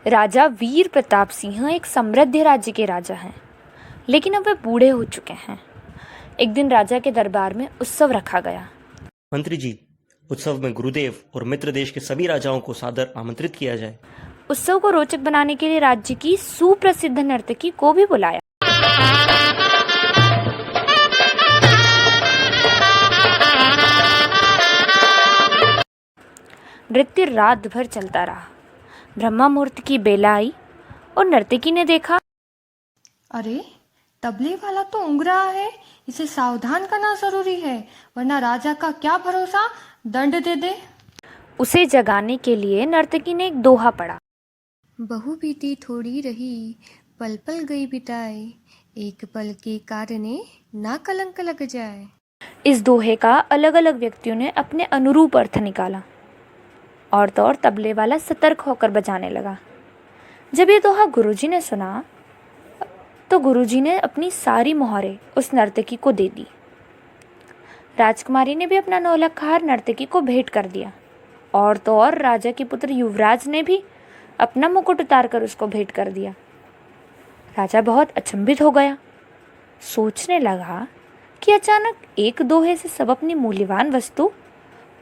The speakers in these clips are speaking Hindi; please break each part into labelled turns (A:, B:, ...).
A: राजा वीर प्रताप सिंह एक समृद्ध राज्य के राजा हैं, लेकिन अब वे बूढ़े हो चुके हैं। एक दिन राजा के दरबार में उत्सव रखा गया।
B: मंत्री जी, उत्सव में गुरुदेव और मित्र देश के सभी राजाओं को सादर आमंत्रित किया जाए।
A: उत्सव को रोचक बनाने के लिए राज्य की सुप्रसिद्ध नर्तकी को भी बुलाया। नृत्य रात भर चलता रहा। ब्रह्मा मुहूर्त की बेला आई और नर्तकी ने देखा,
C: अरे तबले वाला तो ऊँघ रहा है, इसे सावधान करना जरूरी है, वरना राजा का क्या भरोसा, दंड दे दे।
A: उसे जगाने के लिए नर्तकी ने एक दोहा पढ़ा।
C: बहु बीती थोड़ी रही, पल पल गई बिताए, एक पल के कारणे ना कलंक लग जाए।
A: इस दोहे का अलग अलग व्यक्तियों ने अपने अनुरूप अर्थ निकाला और तो और तबले वाला सतर्क होकर बजाने लगा। जब ये दोहा गुरुजी ने सुना तो गुरुजी ने अपनी सारी मोहरें उस नर्तकी को दे दी। राजकुमारी ने भी अपना नौलखा हार नर्तकी को भेंट कर दिया और तो और राजा के पुत्र युवराज ने भी अपना मुकुट उतारकर उसको भेंट कर दिया। राजा बहुत अचंभित हो गया। सोचने लगा कि अचानक एक दोहे से सब अपनी मूल्यवान वस्तु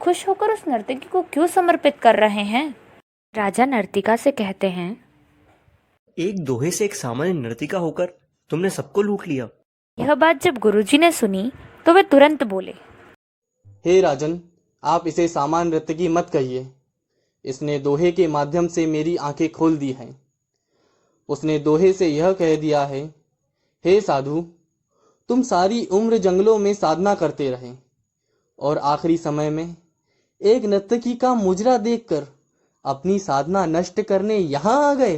A: खुश होकर उस नर्तकी को क्यों समर्पित कर रहे हैं। राजा नर्तिका से कहते हैं,
B: एक दोहे से एक सामान्य नर्तिका होकर तुमने सबको लूट लिया।
A: यह बात जब गुरुजी ने सुनी तो वे तुरंत बोले,
D: हे राजन, आप इसे सामान्य नर्तकी मत कहिए। इसने दोहे के माध्यम से मेरी आंखें खोल दी हैं। उसने दोहे से यह कह दिया है, हे साधु, तुम सारी उम्र जंगलों में साधना करते रहे और आखिरी समय में एक नर्तकी का मुजरा देखकर अपनी साधना नष्ट करने यहाँ आ गए।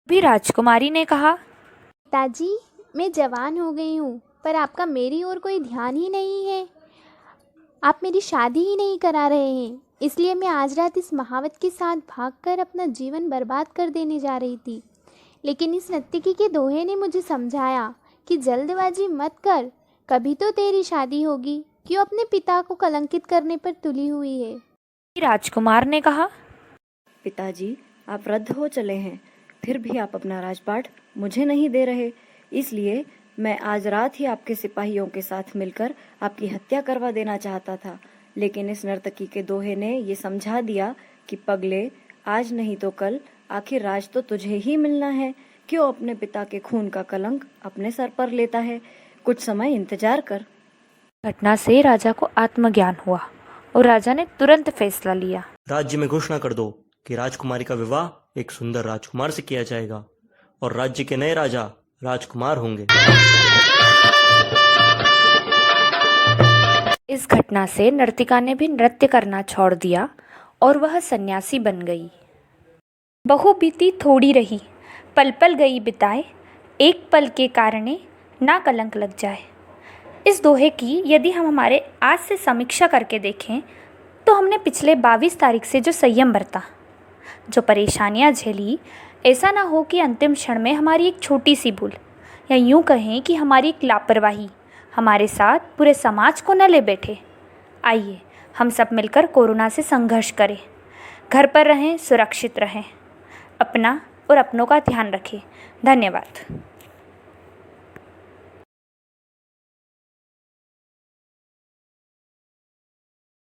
A: भी राजकुमारी ने कहा,
E: पिताजी, मैं जवान हो गई हूँ, पर आपका मेरी ओर कोई ध्यान ही नहीं है। आप मेरी शादी ही नहीं करा रहे हैं, इसलिए मैं आज रात इस महावत के साथ भागकर अपना जीवन बर्बाद कर देने जा रही थी। लेकिन इस नर्तकी के दोहे ने मुझे समझाया कि जल्दबाजी मत कर, कभी तो तेरी शादी होगी, क्यों अपने पिता को कलंकित करने पर तुली हुई है।
A: राजकुमार ने कहा,
F: पिताजी, आप वृद्ध हो चले हैं, फिर भी आप अपना राजपाट मुझे नहीं दे रहे, इसलिए मैं आज रात ही आपके सिपाहियों के साथ मिलकर आपकी हत्या करवा देना चाहता था। लेकिन इस नर्तकी के दोहे ने ये समझा दिया कि पगले, आज नहीं तो कल आखिर राज तो तुझे ही मिलना है। क्यों अपने पिता के खून का कलंक अपने सर पर लेता है? कुछ समय इंतजार कर।
A: घटना से राजा को आत्मज्ञान हुआ और राजा ने तुरंत फैसला लिया।
B: राज्य में घोषणा कर दो कि राजकुमारी का विवाह एक सुंदर राजकुमार से किया जाएगा और राज्य के नए राजा राजकुमार होंगे।
A: इस घटना से नर्तिका ने भी नृत्य करना छोड़ दिया और वह सन्यासी बन गई। बहु बीती थोड़ी रही, पल पल गई बिताए, एक पल के कारणे ना कलंक लग जाए। इस दोहे की यदि हम हमारे आज से समीक्षा करके देखें तो हमने पिछले 22 तारीख से जो संयम बरता, जो परेशानियां झेली, ऐसा ना हो कि अंतिम क्षण में हमारी एक छोटी सी भूल या यूं कहें कि हमारी एक लापरवाही हमारे साथ पूरे समाज को न ले बैठे। आइए हम सब मिलकर कोरोना से संघर्ष करें, घर पर रहें, सुरक्षित रहें, अपना और अपनों का ध्यान रखें। धन्यवाद।